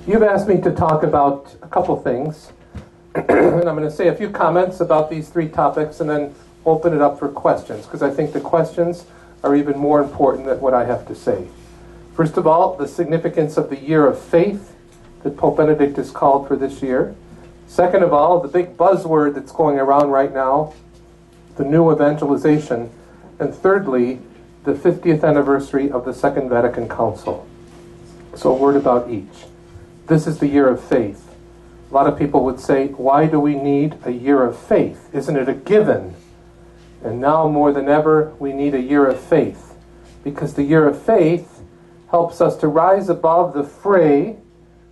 You've asked me to talk about a couple things, and I'm going to say a few comments about these three topics and then open it up for questions, because I think the questions are even more important than what I have to say. First of all, the significance of the year of faith that Pope Benedict has called for this year. Second of all, the big buzzword that's going around right now, the new evangelization. And thirdly, the 50th anniversary of the Second Vatican Council. So a word about each. This is the year of faith. A lot of people would say, why do we need a year of faith? Isn't it a given? And now more than ever, we need a year of faith. Because the year of faith helps us to rise above the fray,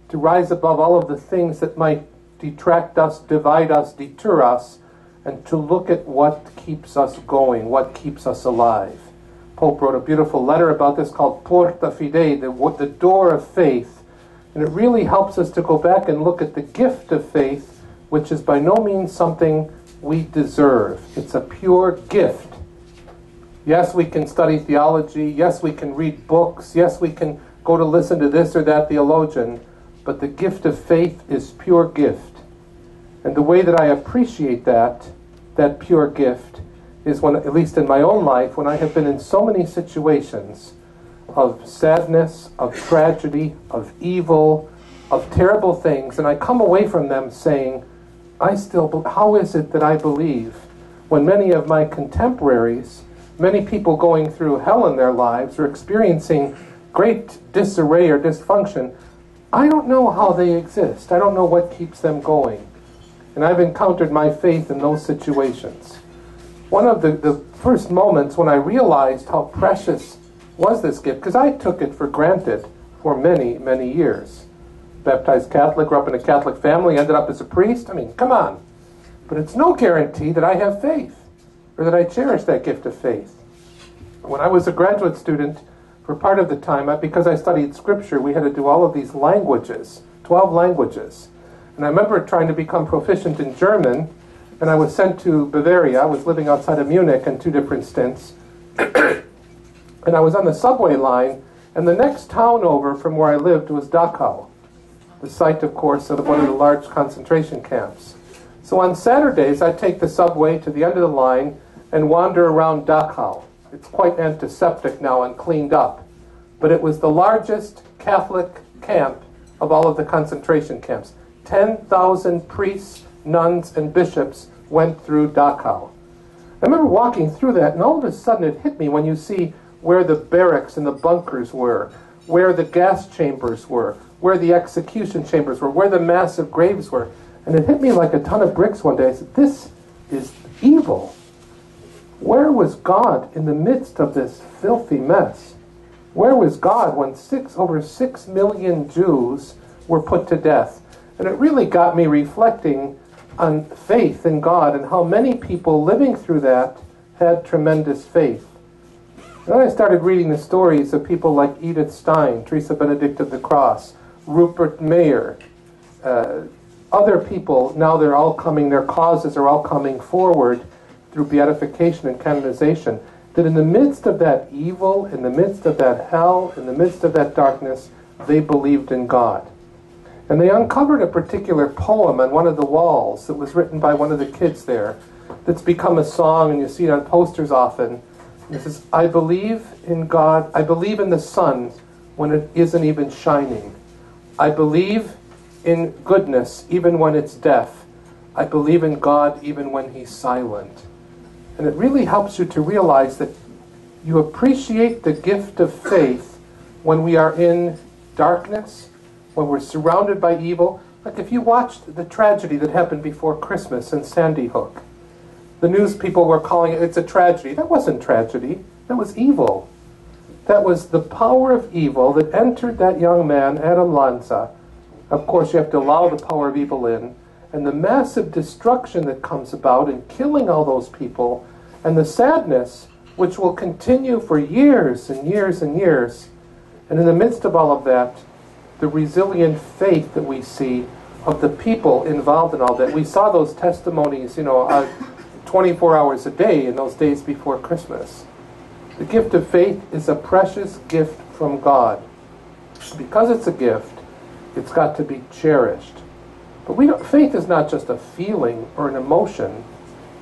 to rise above all of the things that might detract us, divide us, deter us, and to look at what keeps us going, what keeps us alive. Pope wrote a beautiful letter about this called Porta Fidei, the door of faith. And it really helps us to go back and look at the gift of faith, which is by no means something we deserve. It's a pure gift. Yes, we can study theology. Yes, we can read books. Yes, we can go to listen to this or that theologian. But the gift of faith is pure gift. And the way that I appreciate that pure gift, is when, at least in my own life, when I have been in so many situations of sadness, of tragedy, of evil, of terrible things, and I come away from them saying, how is it that I believe when many of my contemporaries, many people going through hell in their lives or experiencing great disarray or dysfunction, I don't know how they exist. I don't know what keeps them going. And I've encountered my faith in those situations. One of the first moments when I realized how precious was this gift, because I took it for granted for many, many years. Baptized Catholic, grew up in a Catholic family, ended up as a priest. I mean, come on. But it's no guarantee that I have faith, or that I cherish that gift of faith. When I was a graduate student, for part of the time, because I studied Scripture, we had to do all of these languages, 12 languages. And I remember trying to become proficient in German, and I was sent to Bavaria. I was living outside of Munich in 2 different stints. And I was on the subway line, and the next town over from where I lived was Dachau, the site, of course, of one of the large concentration camps. So on Saturdays, I'd take the subway to the end of the line and wander around Dachau. It's quite antiseptic now and cleaned up. But it was the largest Catholic camp of all of the concentration camps. 10,000 priests, nuns, and bishops went through Dachau. I remember walking through that, and all of a sudden it hit me when you see where the barracks and the bunkers were, where the gas chambers were, where the execution chambers were, where the massive graves were. And it hit me like a ton of bricks one day. I said, this is evil. Where was God in the midst of this filthy mess? Where was God when over 6 million Jews were put to death? And it really got me reflecting on faith in God and how many people living through that had tremendous faith. And then I started reading the stories of people like Edith Stein, Teresa Benedict of the Cross, Rupert Mayer, other people. Now they're all coming, their causes are all coming forward through beatification and canonization, that in the midst of that evil, in the midst of that hell, in the midst of that darkness, they believed in God. And they uncovered a particular poem on one of the walls that was written by one of the kids there that's become a song, and you see it on posters often. And it says, I believe in God, I believe in the sun when it isn't even shining. I believe in goodness even when it's deaf. I believe in God even when He's silent. And it really helps you to realize that you appreciate the gift of faith when we are in darkness, when we're surrounded by evil. Like if you watched the tragedy that happened before Christmas in Sandy Hook. The news people were calling it's a tragedy. That wasn't tragedy. That was evil. That was the power of evil that entered that young man, Adam Lanza. Of course, you have to allow the power of evil in. And the massive destruction that comes about in killing all those people. And the sadness, which will continue for years and years and years. And in the midst of all of that, the resilient faith that we see of the people involved in all that. We saw those testimonies, 24 hours a day in those days before Christmas. The gift of faith is a precious gift from God. Because it's a gift, It's got to be cherished. But faith is not just a feeling or an emotion.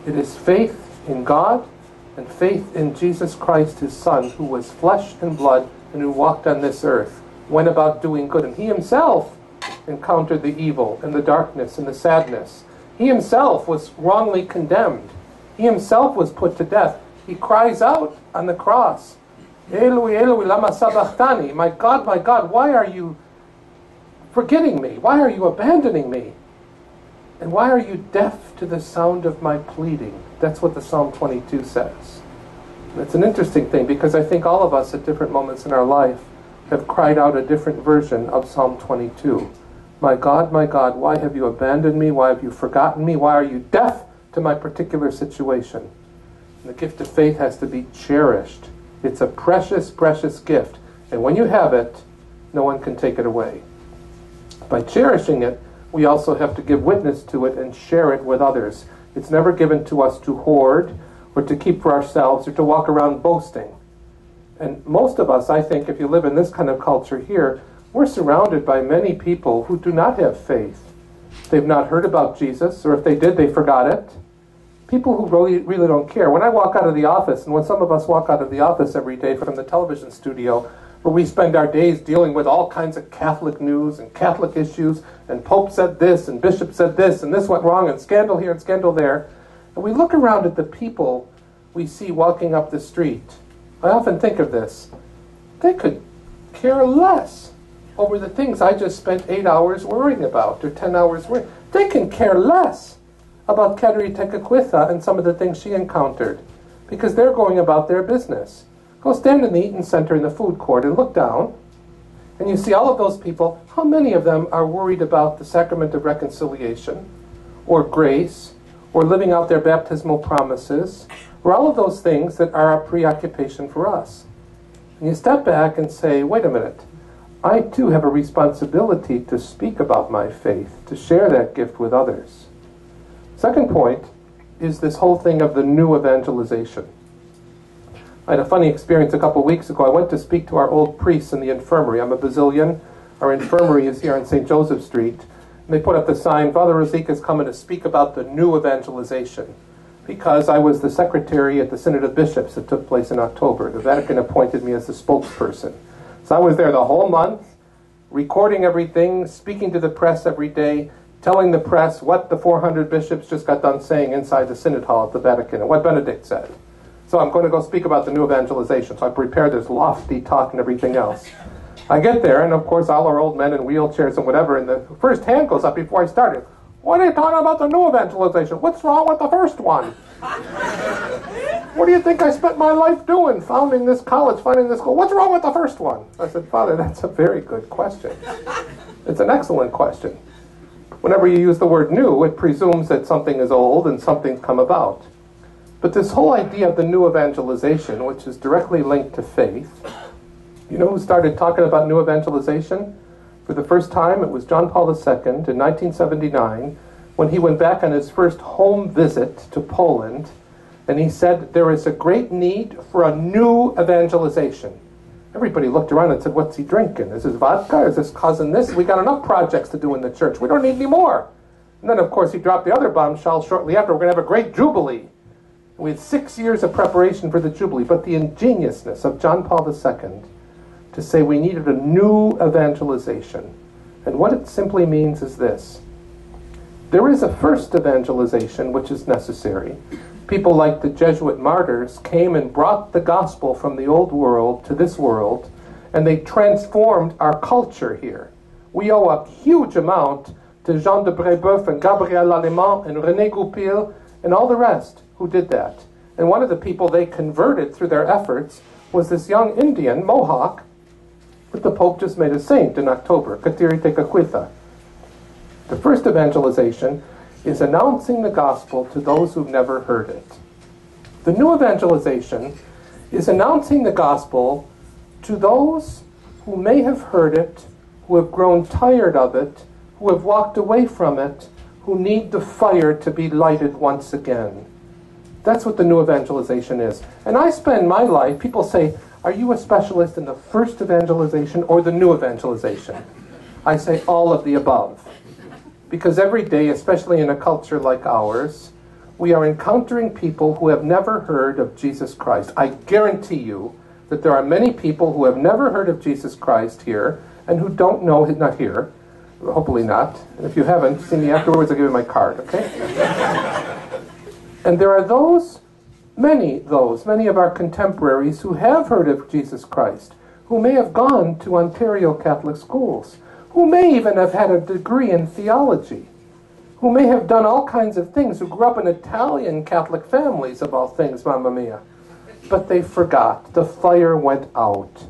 It is faith in God and faith in Jesus Christ, his Son, who was flesh and blood and who walked on this earth, went about doing good. And he himself encountered the evil and the darkness and the sadness. He himself was wrongly condemned. He himself was put to death. He cries out on the cross, Eloi, Eloi, lama sabachthani, my God, why are you forgetting me? Why are you abandoning me? And why are you deaf to the sound of my pleading? That's what the Psalm 22 says. And it's an interesting thing because I think all of us at different moments in our life have cried out a different version of Psalm 22. My God, why have you abandoned me? Why have you forgotten me? Why are you deaf to my particular situation? And the gift of faith has to be cherished. It's a precious, precious gift. And when you have it, no one can take it away. By cherishing it, we also have to give witness to it and share it with others. It's never given to us to hoard or to keep for ourselves or to walk around boasting. And most of us, I think, if you live in this kind of culture here, we're surrounded by many people who do not have faith. They've not heard about Jesus, or if they did, they forgot it. People who really don't care. When I walk out of the office, and when some of us walk out of the office every day from the television studio, where we spend our days dealing with all kinds of Catholic news and Catholic issues, and Pope said this, and Bishop said this, and this went wrong, and scandal here and scandal there, and we look around at the people we see walking up the street, I often think of this. They could care less over the things I just spent 8 hours worrying about, or 10 hours worrying. They can care less about Kateri Tekakwitha and some of the things she encountered, because they're going about their business. Go stand in the Eaton Center in the food court and look down, and you see all of those people. How many of them are worried about the sacrament of reconciliation, or grace, or living out their baptismal promises, or all of those things that are a preoccupation for us? And you step back and say, wait a minute, I too have a responsibility to speak about my faith, to share that gift with others. Second point is this whole thing of the new evangelization. I had a funny experience a couple weeks ago. I went to speak to our old priests in the infirmary. I'm a Basilian. Our infirmary is here on St. Joseph Street. And they put up the sign, Father Rosica is coming to speak about the new evangelization, because I was the secretary at the Synod of Bishops that took place in October. The Vatican appointed me as the spokesperson. So I was there the whole month, recording everything, speaking to the press every day, telling the press what the 400 bishops just got done saying inside the Synod Hall at the Vatican and what Benedict said. So I'm going to go speak about the new evangelization. So I prepared this lofty talk and everything else. I get there, and of course all our old men in wheelchairs and whatever, and the first hand goes up before I started. What are you talking about the new evangelization? What's wrong with the first one? What do you think I spent my life doing? Founding this college, finding this school. What's wrong with the first one? I said, Father, that's a very good question. It's an excellent question. Whenever you use the word new, it presumes that something is old and something's come about. But this whole idea of the new evangelization, which is directly linked to faith, you know who started talking about new evangelization? For the first time, it was John Paul II in 1979, when he went back on his first home visit to Poland, and he said, there is a great need for a new evangelization. Everybody looked around and said, what's he drinking? Is this vodka? Is this causing this? We got enough projects to do in the church. We don't need any more. And then, of course, he dropped the other bombshell shortly after. We're going to have a great jubilee. And we had 6 years of preparation for the jubilee. But the ingeniousness of John Paul II to say we needed a new evangelization. And what it simply means is this. There is a first evangelization which is necessary. People like the Jesuit martyrs came and brought the gospel from the old world to this world, and they transformed our culture here. We owe a huge amount to Jean de Brébeuf and Gabriel Lallemand and René Goupil and all the rest who did that. And one of the people they converted through their efforts was this young Indian, Mohawk, that the Pope just made a saint in October, Kateri Tekakwitha. The first evangelization is announcing the gospel to those who've never heard it. The new evangelization is announcing the gospel to those who may have heard it, who have grown tired of it, who have walked away from it, who need the fire to be lighted once again. That's what the new evangelization is. And I spend my life, people say, are you a specialist in the first evangelization or the new evangelization? I say all of the above. Because every day, especially in a culture like ours, we are encountering people who have never heard of Jesus Christ. I guarantee you that there are many people who have never heard of Jesus Christ here and who don't know, not here, hopefully not. And if you haven't, see me afterwards, I'll give you my card, okay? And there are many of our contemporaries who have heard of Jesus Christ, who may have gone to Ontario Catholic schools, who may even have had a degree in theology, who may have done all kinds of things, who grew up in Italian Catholic families, of all things, mamma mia. But they forgot. The fire went out.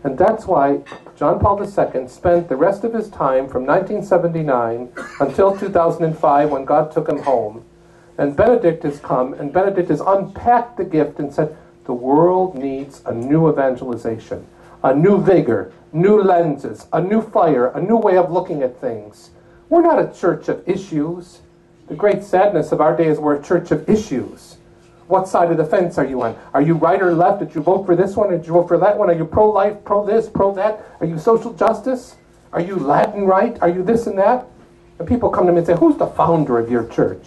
And that's why John Paul II spent the rest of his time from 1979 until 2005 when God took him home. And Benedict has come, and Benedict has unpacked the gift and said, the world needs a new evangelization, a new vigor, new lenses, a new fire, a new way of looking at things. We're not a church of issues. The great sadness of our day is we're a church of issues. What side of the fence are you on? Are you right or left? Did you vote for this one? Did you vote for that one? Are you pro-life, pro-this, pro-that? Are you social justice? Are you Latin right? Are you this and that? And people come to me and say, who's the founder of your church?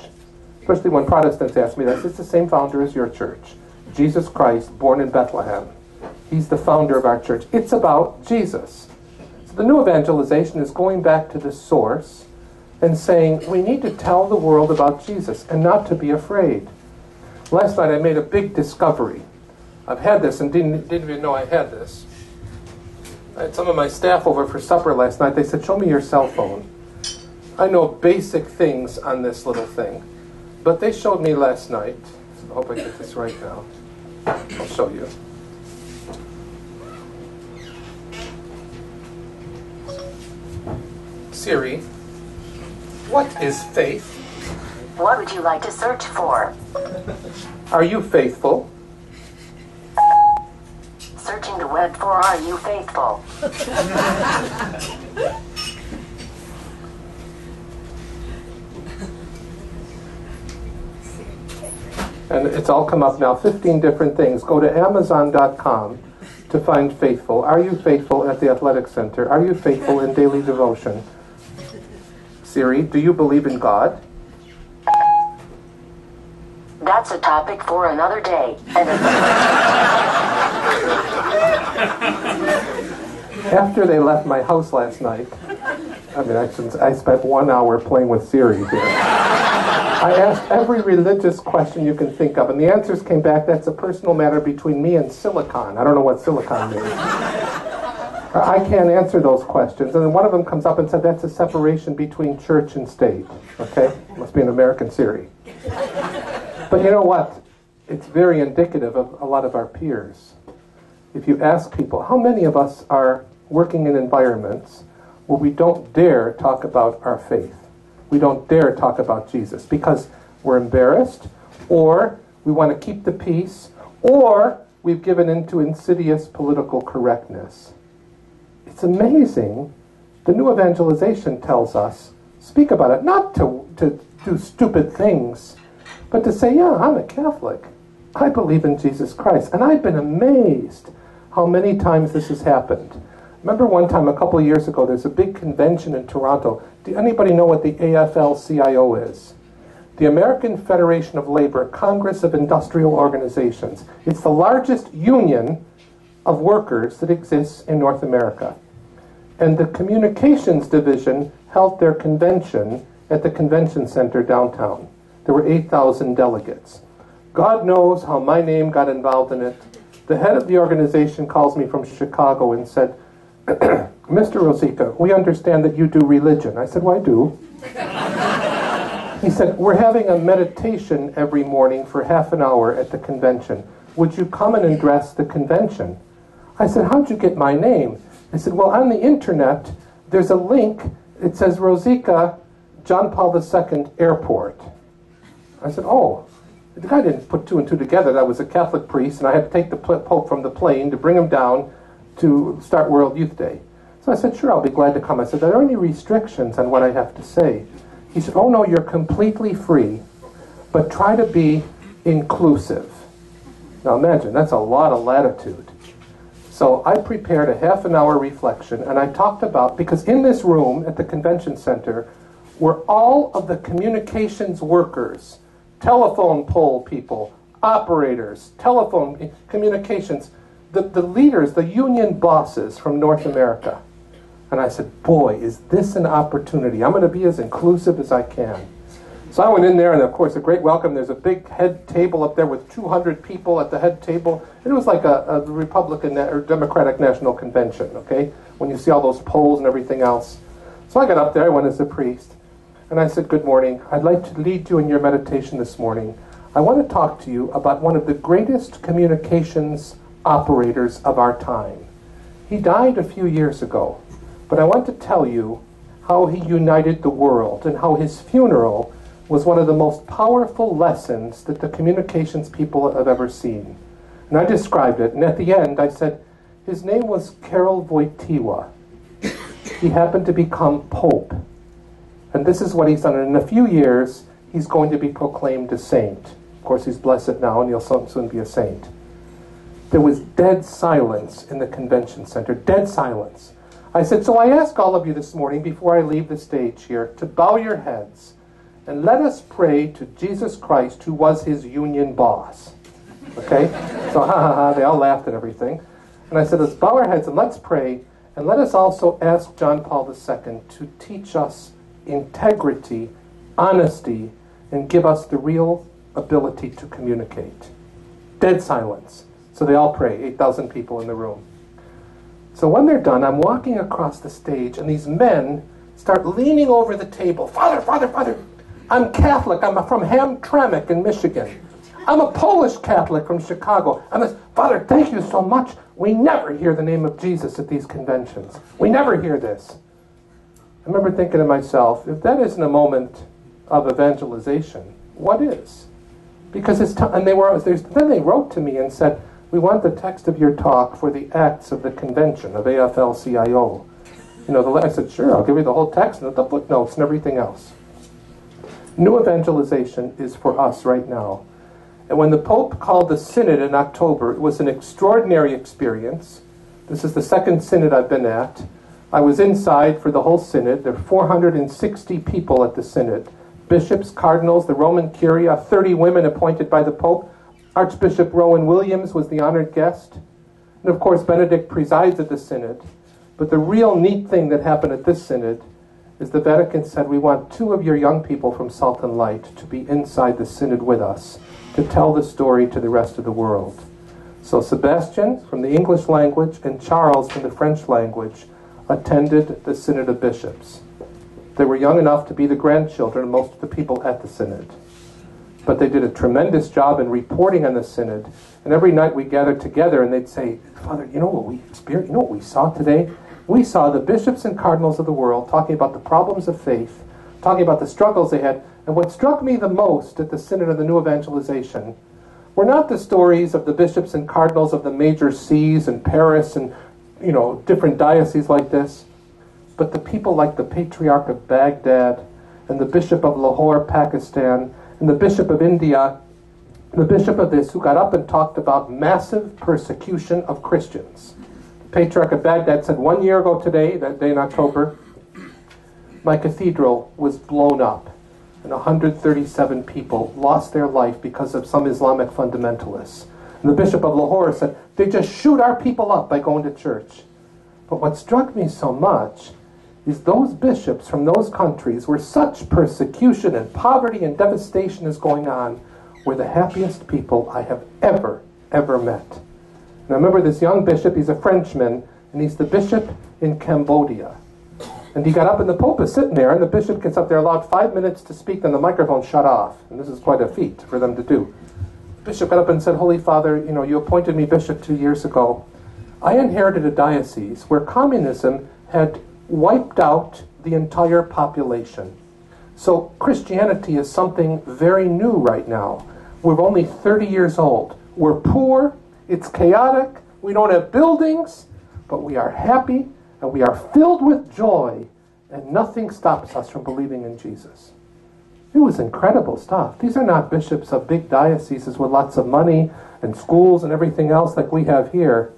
Especially when Protestants ask me that. It's the same founder as your church. Jesus Christ, born in Bethlehem. He's the founder of our church. It's about Jesus. So the new evangelization is going back to the source and saying, we need to tell the world about Jesus and not to be afraid. Last night I made a big discovery. I've had this and didn't even know I had this. I had some of my staff over for supper last night. They said, show me your cell phone. I know basic things on this little thing. But they showed me last night. I hope I get this right now. I'll show you. Siri, what is faith? What would you like to search for? Are you faithful? Searching the web for are you faithful? And it's all come up now, 15 different things. Go to Amazon.com to find faithful. Are you faithful at the Athletic Center? Are you faithful in daily devotion? Siri, do you believe in God? That's a topic for another day. After they left my house last night, I spent 1 hour playing with Siri here. I asked every religious question you can think of, and the answers came back, that's a personal matter between me and silicon. I don't know what silicon means. I can't answer those questions. And then one of them comes up and said, that's a separation between church and state. Okay? Must be an American Siri. But you know what? It's very indicative of a lot of our peers. If you ask people, how many of us are working in environments where we don't dare talk about our faith? We don't dare talk about Jesus because we're embarrassed, or we want to keep the peace, or we've given into insidious political correctness. It's amazing. The new evangelization tells us, speak about it, not to do stupid things, but to say, yeah, I'm a Catholic. I believe in Jesus Christ. And I've been amazed how many times this has happened. Remember one time a couple of years ago, there's a big convention in Toronto. Do anybody know what the AFL-CIO is? The American Federation of Labor, Congress of Industrial Organizations. It's the largest union of workers that exists in North America. And the communications division held their convention at the convention center downtown. There were 8,000 delegates. God knows how my name got involved in it. The head of the organization calls me from Chicago and said, Mr. Rosica, we understand that you do religion. I said, well, I do. He said, we're having a meditation every morning for half an hour at the convention. Would you come and address the convention? I said, how'd you get my name? I said, well, on the internet, there's a link. It says Rosica, John Paul II Airport. I said, oh. The guy didn't put two and two together. That was a Catholic priest, and I had to take the Pope from the plane to bring him down to start World Youth Day. So I said, sure, I'll be glad to come. I said, are there any restrictions on what I have to say? He said, oh, no, you're completely free, but try to be inclusive. Now imagine, that's a lot of latitude. So I prepared a half-an-hour reflection, and I talked about, because in this room at the convention center were all of the communications workers, telephone pole people, operators, telephone communications, the leaders, the union bosses from North America. And I said, boy, is this an opportunity. I'm going to be as inclusive as I can. So I went in there, and of course, a great welcome. There's a big head table up there with 200 people at the head table. It was like a Republican or Democratic National Convention, okay, when you see all those polls and everything else. So I got up there, I went as a priest, and I said, good morning. I'd like to lead you in your meditation this morning. I want to talk to you about one of the greatest communications operators of our time. He died a few years ago, but I want to tell you how he united the world and how his funeral was one of the most powerful lessons that the communications people have ever seen. And I described it, and at the end I said, his name was Karol Wojtyła. He happened to become Pope. And this is what he's done. And in a few years, he's going to be proclaimed a saint. Of course, he's blessed now, and he'll soon be a saint. There was dead silence in the convention center, dead silence. I said, so I ask all of you this morning, before I leave the stage here, to bow your heads and let us pray to Jesus Christ, who was his union boss. Okay? So, they all laughed at everything. And I said, let's bow our heads and let's pray, and let us also ask John Paul II to teach us integrity, honesty, and give us the real ability to communicate. Dead silence. So they all pray, 8,000 people in the room. So when they're done, I'm walking across the stage, and these men start leaning over the table. Father, I'm Catholic. I'm from Hamtramck in Michigan. I'm a Polish Catholic from Chicago. Father, thank you so much. We never hear the name of Jesus at these conventions. We never hear this. I remember thinking to myself, if that isn't a moment of evangelization, what is? Because it's then they wrote to me and said, we want the text of your talk for the Acts of the Convention of AFL-CIO. I said, sure, I'll give you the whole text and the footnotes and everything else. New evangelization is for us right now. And when the Pope called the Synod in October, it was an extraordinary experience. This is the second Synod I've been at. I was inside for the whole Synod. There are 460 people at the Synod. Bishops, cardinals, the Roman Curia, 30 women appointed by the Pope. Archbishop Rowan Williams was the honored guest. And of course, Benedict presides at the Synod. But the real neat thing that happened at this Synod is the Vatican said, we want 2 of your young people from Salt and Light to be inside the Synod with us, to tell the story to the rest of the world. So Sebastian from the English language and Charles from the French language attended the Synod of Bishops. They were young enough to be the grandchildren of most of the people at the Synod. But they did a tremendous job in reporting on the Synod. And every night we gathered together and they'd say, Father, you know what we experienced? You know what we saw today? We saw the bishops and cardinals of the world talking about the problems of faith, talking about the struggles they had. And what struck me the most at the Synod of the New Evangelization were not the stories of the bishops and cardinals of the major sees in Paris and, different dioceses like this, but the people like the Patriarch of Baghdad and the Bishop of Lahore, Pakistan, and the Bishop of India, the Bishop of this, who got up and talked about massive persecution of Christians. Patriarch of Baghdad said 1 year ago today, that day in October, my cathedral was blown up and 137 people lost their life because of some Islamic fundamentalists. And the Bishop of Lahore said, they just shoot our people up by going to church. But what struck me so much is those bishops from those countries where such persecution and poverty and devastation is going on were the happiest people I have ever met. And I remember this young bishop, he's a Frenchman, and he's the bishop in Cambodia. And he got up, and the Pope is sitting there, and the bishop gets up there, allowed 5 minutes to speak, and the microphone shut off. And this is quite a feat for them to do. The bishop got up and said, Holy Father, you appointed me bishop 2 years ago. I inherited a diocese where communism had wiped out the entire population. So Christianity is something very new right now. We're only 30 years old. We're poor. It's chaotic. We don't have buildings, but we are happy and we are filled with joy, and nothing stops us from believing in Jesus. It was incredible stuff. These are not bishops of big dioceses with lots of money and schools and everything else like we have here.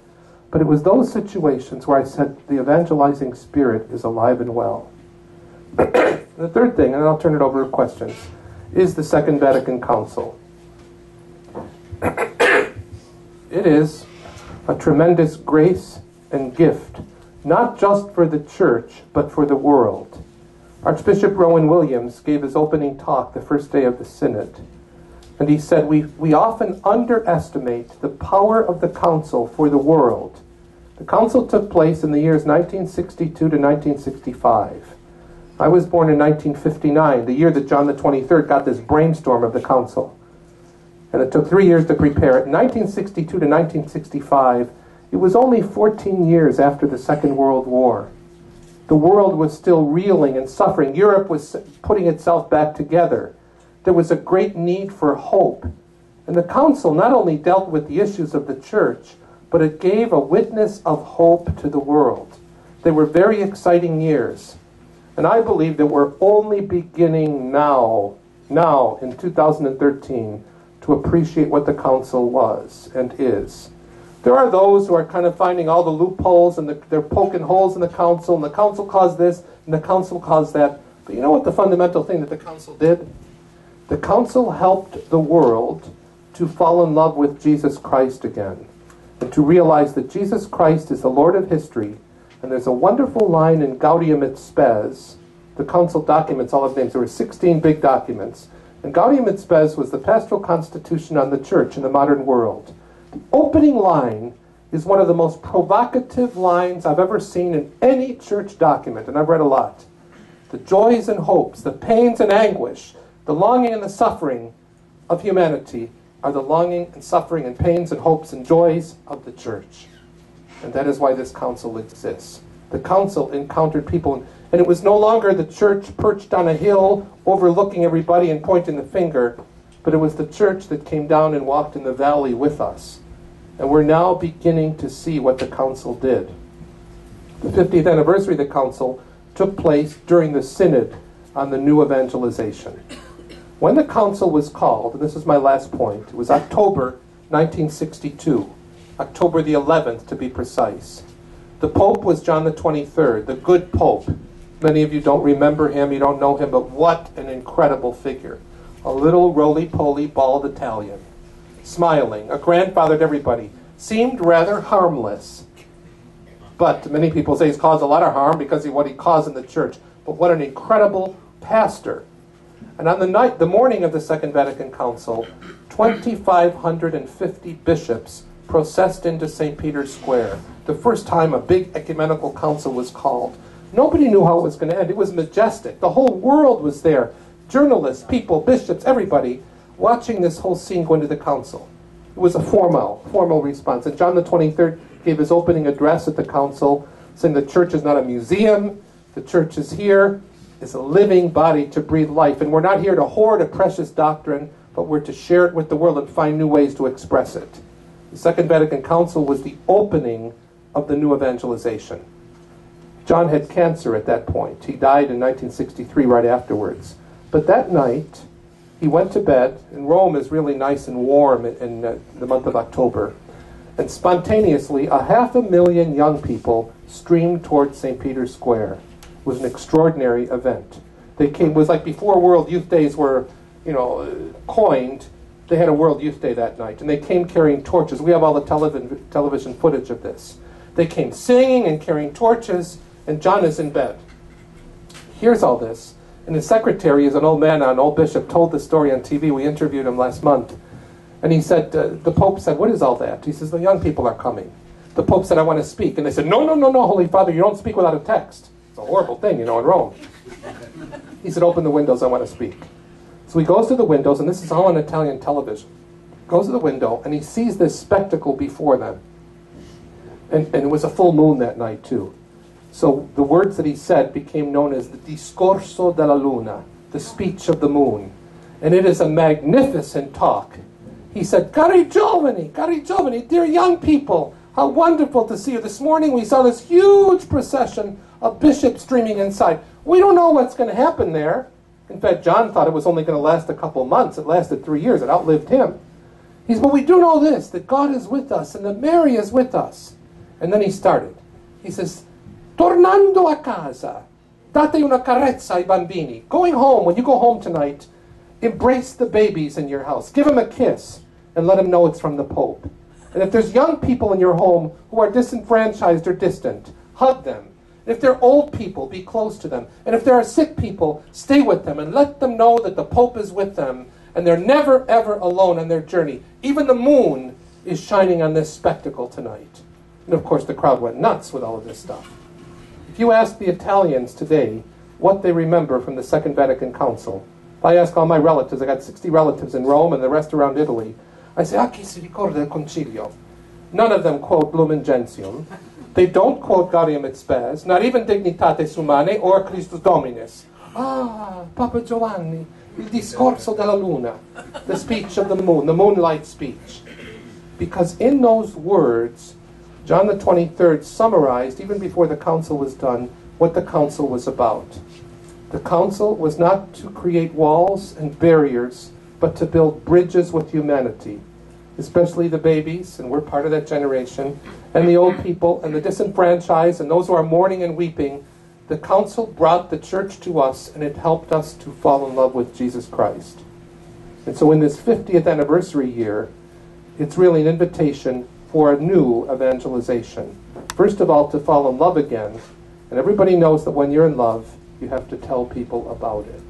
But it was those situations where I said the evangelizing spirit is alive and well. The third thing, and I'll turn it over to questions, is the Second Vatican Council. It is a tremendous grace and gift, not just for the church, but for the world. Archbishop Rowan Williams gave his opening talk the first day of the Synod, and he said, we often underestimate the power of the Council for the world. The Council took place in the years 1962 to 1965. I was born in 1959, the year that John the 23rd got this brainstorm of the Council. And it took 3 years to prepare it. 1962 to 1965, it was only 14 years after the Second World War. The world was still reeling and suffering. Europe was putting itself back together. There was a great need for hope. And the Council not only dealt with the issues of the church, but it gave a witness of hope to the world. They were very exciting years. And I believe that we're only beginning now in 2013, to appreciate what the Council was and is. There are those who are kind of finding all the loopholes, and they're poking holes in the Council, and the Council caused this, and the Council caused that. But you know what the fundamental thing that the Council did? The Council helped the world to fall in love with Jesus Christ again, and to realize that Jesus Christ is the Lord of history. And there's a wonderful line in Gaudium et Spes, the Council documents, all of names. There were 16 big documents. And Gaudium et Spes was the pastoral constitution on the church in the modern world. The opening line is one of the most provocative lines I've ever seen in any church document, and I've read a lot. The joys and hopes, the pains and anguish, the longing and the suffering of humanity are the longing and suffering and pains and hopes and joys of the church. And that is why this council exists. The council encountered people, and it was no longer the church perched on a hill overlooking everybody and pointing the finger, but it was the church that came down and walked in the valley with us. And we're now beginning to see what the council did. The 50th anniversary of the council took place during the Synod on the new evangelization. When the council was called, and this is my last point, it was October 1962, October the 11th to be precise. The Pope was John the 23rd, the good Pope. Many of you don't remember him, you don't know him, but what an incredible figure. A little roly-poly, bald Italian, smiling, a grandfather to everybody, seemed rather harmless. But many people say he's caused a lot of harm because of what he caused in the church. But what an incredible pastor. And on the morning of the Second Vatican Council, 2,550 bishops processed into St. Peter's Square. The first time a big ecumenical council was called. Nobody knew how it was going to end. It was majestic. The whole world was there. Journalists, people, bishops, everybody watching this whole scene go into the council. It was a formal response. And John the 23rd gave his opening address at the council, saying the church is not a museum. The church is here. It's a living body to breathe life. And we're not here to hoard a precious doctrine, but we're to share it with the world and find new ways to express it. The Second Vatican Council was the opening of the new evangelization. John had cancer at that point. He died in 1963 right afterwards. But that night, he went to bed, and Rome is really nice and warm in the month of October. And spontaneously, 500,000 young people streamed towards St. Peter's Square. It was an extraordinary event. They came, it was like before World Youth Days were, coined, they had a World Youth Day that night. And they came carrying torches. We have all the television footage of this. They came singing and carrying torches, and John is in bed. Here's all this. And his secretary is an old man, an old bishop, told the story on TV. We interviewed him last month. And he said, the Pope said, "What is all that?" He says, "The young people are coming." The Pope said, "I want to speak." And they said, No, Holy Father, you don't speak without a text. It's a horrible thing, in Rome. He said, "Open the windows, I want to speak." So he goes to the windows, and this is all on Italian television. Goes to the window, and he sees this spectacle before them. And it was a full moon that night, too. So the words that he said became known as the Discorso della Luna, the speech of the moon. And it is a magnificent talk. He said, cari giovani, dear young people, how wonderful to see you. This morning we saw this huge procession of bishops streaming inside. We don't know what's going to happen there. In fact, John thought it was only going to last a couple months. It lasted 3 years. It outlived him. He said, but we do know this, that God is with us and that Mary is with us. And then he started. He says, tornando a casa, date una carezza ai bambini. Going home, when you go home tonight, embrace the babies in your house. Give them a kiss and let them know it's from the Pope. And if there's young people in your home who are disenfranchised or distant, hug them. And if they're old people, be close to them. And if there are sick people, stay with them and let them know that the Pope is with them and they're never, ever alone on their journey. Even the moon is shining on this spectacle tonight. And of course, the crowd went nuts with all of this stuff. If you ask the Italians today what they remember from the Second Vatican Council, if I ask all my relatives, I got 60 relatives in Rome and the rest around Italy, I say, chi si ricorda del concilio? None of them quote Lumen Gentium. They don't quote Gaudium et Spes, not even Dignitates Humanae or Christus Dominus. Papa Giovanni, il discorso della luna, the speech of the moon, the moonlight speech. Because in those words, John the 23rd summarized, even before the council was done, what the council was about. The council was not to create walls and barriers, but to build bridges with humanity, especially the babies, and we're part of that generation, and the old people, and the disenfranchised, and those who are mourning and weeping. The council brought the church to us, and it helped us to fall in love with Jesus Christ. And so in this 50th anniversary year, it's really an invitation for a new evangelization. First of all, to fall in love again, and everybody knows that when you're in love, you have to tell people about it.